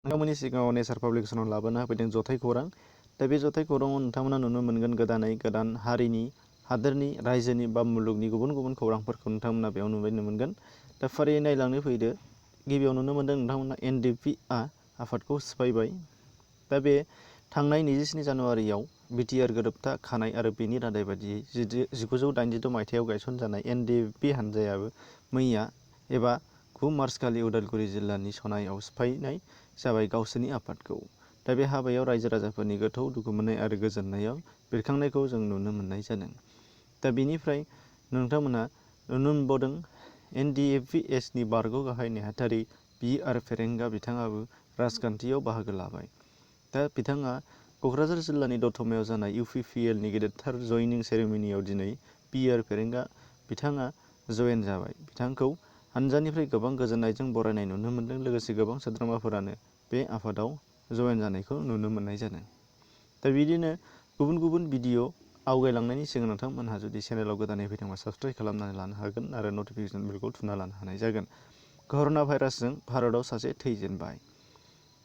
नोंथांमोननि सिगाङाव नेचार पाब्लिकेसनाव लाबोना होफैदों जथाय खौरां। दा बे जथाय खौराङाव नोंथांमोना नुनो मोनगोन गोदान हारिनि, हादोरनि, रायजोनि बा मुलुगनि गुबुन गुबुन खौरांफोरखौ नोंथांमोना बेयाव नुनो मोनगोन। दा फारियै नायलांनो फैदो। गिबियाव नुनो मोनदों नोंथांमोना NDFB आफादखौ सिफायबाय। दा बे थांनाय 24 जानुवारियाव बिटिआर गोरोबथा खानाय आरो बेनि रादाय बायदियै 1986 मायथाइयाव गायसनजानाय NDFB हानजायाबो मैया एबा 9 मार्च खालि उदालगुरि जिल्लानि सनायाव सिफायनाय जाबाय गावसोरनि आफादखौ। दा बे हाबायाव रायजो राजाफोरनि गोथौ दुखु मोननाय आरो गोजोननायाव बेरखांनायखौ जों नुनो मोननाय जादों। दा बेनिफ्राय नोंथांमोना नुनो मोनबावदों NDFB-नि बारग' गाहाय नेहाथारि B.R. फेरेंगा बिथाङाबो राजखान्थियाव बाहागो लाबाय। दा बिथाङा क'क्राझार जिल्लानि दतमायाव जानाय UPPLनि गेदेरथार जयनिं सेरेमनियाव दिनै B.R. फेरेंगा बिथाङा जयेन जाबाय। बिथांखौ हानजानिफ्राय गोबां गोजोननायजों बरायनाय नुनो मोनदों। लोगोसे गोबां सोद्रोमाफोरानो बे आफादाव जयेन जानायखौ नुनो मोननाय जादों। दा बिदिनो गुबुन गुबुन भिडिअ आवगायलांनायनि सिगां नोंथांमोनहा जुदि चेनेलाव गोदानै फैदोंबा साबस्क्राइब खालामनानै लानो हागोन आरो नटिफिकेसन बेलखौ थुना लानो हानाय जागोन। कर'ना भाइरासजों भारतआव सासे थैजेनबाय।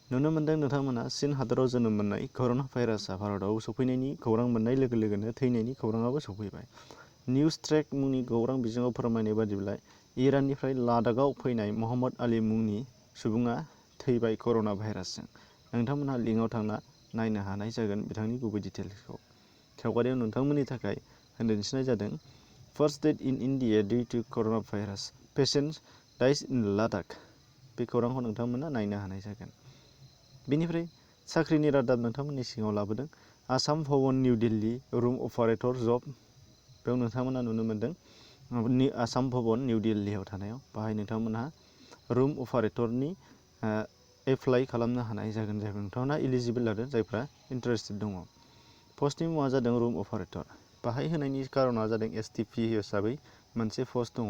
नुनो मोनदों नोंथांमोना चीन हादराव जोनोम मोननाय कर'ना भाइरासआ भारतआव सफैनायनि खौरां मोननाय लोगो लोगोनो थैनायनि खौराङाबो सफैबाय। निउज ट्रेक मुंनि खौरां बिजोङाव फोरमायनाय बादिब्ला इराननिफ्राय लादाखआव फैनाय महम्मद आली मुंनि सुबुङा थैबाय कर'ना भाइरासजों। नोंथांमोनहा लिंकआव थांना नायनो हानाय जागोन बिथांनि गुबै डिटेल्सखौ। सावगारियाव नोंथांमोननि थाखाय दिन्थिनाय जादों first death in India due to corona virus patient dies in Ladakh. बे खौरांखौ नोंथांमोना नायनो हानाय जागोन। बेनिफ्राय साख्रिनि रादाब नोंथांमोननि सिगाङाव लाबोदों। आसाम भवन निउ दिल्ली रुम अपारेटर जब। बेयाव नोंथांमोना नुनो मोनदों आसाम भवन निउ दिल्लीयाव थानायाव बाहाय नोंथांमोनहा रुम अपारेटरनि एप्लाइ खालामनो हानाय जागोन। जायफोर नोंथांमोना इलिजिबोल आरो जायफ्रा इन्टारेस्टेड दङ। पस्टनि मुङा जादों रुम अपारेटर। बाहाय होनायनि कारना जादों STP हिसाबै मोनसे पस्ट दङ।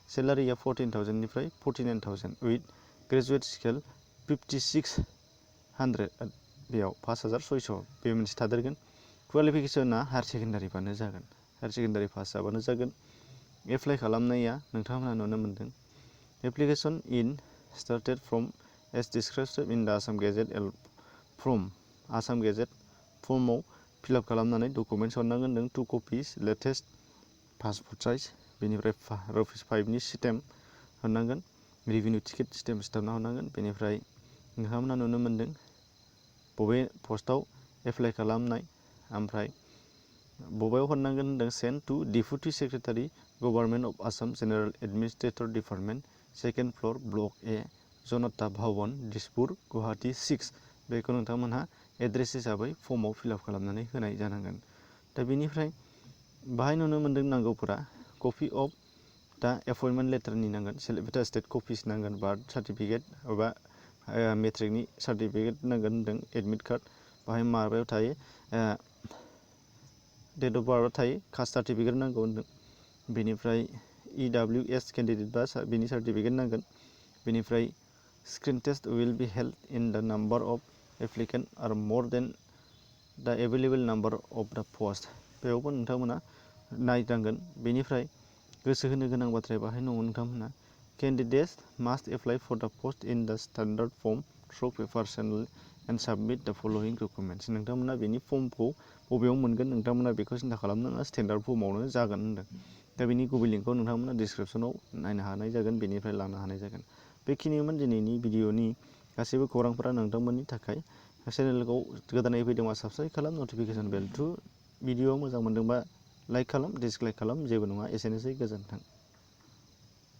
सेलारिया 14,000निफ्राय 49,000 उइथ ग्रेजुवेट स्केल 5600 बेयाव 5,600 बे मोनसे थादेरगोन। क्वालिफिकेसना हायार सेकेन्डारिबानो जागोन। हायार सेकेन्डारि पास जाबानो जागोन। एप्लाइ खालामनाया नोंथांमोना नुनो मोनदों application in started from as described in the Assam gazette from Assam gazette फर्माव फिलआप खालामनानै डकुमेन्ट्स हरनांगोन नों 2 कपिस लेटेस्ट पासपर्ट साइज। बेनिफ्राय ₹5नि स्टेम्प हरनांगोन। रिभिनिउ टिकेट स्टेम्प सिथाबना हरनांगोन। बेनिफ्राय नोंथांमोना नुनो मोनदों बबे पस्टआव एप्लाइ खालामनाय ओमफ्राय बबेयाव हरनांगोन होनदों send to deputy secretary government of Assam general administrator department second floor block A Janata Bhawan Dispur Guwahati 6। बेखौ नोंथांमोनहा एड्रेस हिसाबै फर्माव फिलआप खालामनानै होनाय जानांगोन। दा बेनिफ्राय बाहाय नुनो मोनदों नांगौफोरा कपि अफ दा एपइन्टमेन्ट लेटारनि नांगोन। सेलेक्टेड स्टेट कपिस नांगोन। बार्थ सार्टिफिकेट एबा मेट्रिकनि सार्टिफिकेट नांगोन होनदों। एडमिट कार्ड बाहाय माबायाव थायो डेट अफ बार्थआव थायो। कास्ट सार्टिफिकेट नांगौ होनदों। बेनिफ्राय EWS केन्डिडेट बा बेनि सार्टिफिकेट नांगोन। बेनिफ्राय screen test will be held in the number of applicant are more than the available number of the post. बेयावबो नोंथांमोना नायनांगोन। बेनिफ्राय गोसो होनो गोनां बाथ्राया बाहाय दङ नोंथांमोना candidates must apply for the post in the standard form through paper channel and submit the following documents. नोंथांमोना बेनि फर्मखौ बबेयाव मोनगोन नोंथांमोना बेखौ सिन्था खालामनाङा। स्टेन्डार्ड फर्मावनो जागोन होनदों। दा बेनि गुबै लिंकखौ नोंथांमोना डिसक्रिपसनाव नायनो हानाय जागोन। बेनिफ्राय लानो हानाय जागोन। बेखिनिमोन दिनैनि भिडिअनि गासैबो खौरांफोरा नोंथांमोननि थाखाय। चेनेलखौ गोदानै फैदोंबा साबस्क्राइब खालाम नटिफिकेसन बेल भिडिअ मोजां मोनदोंबा लाइक खालाम डिसलाइक खालाम जेबो नङा। एसेनोसै गोजोन्थों।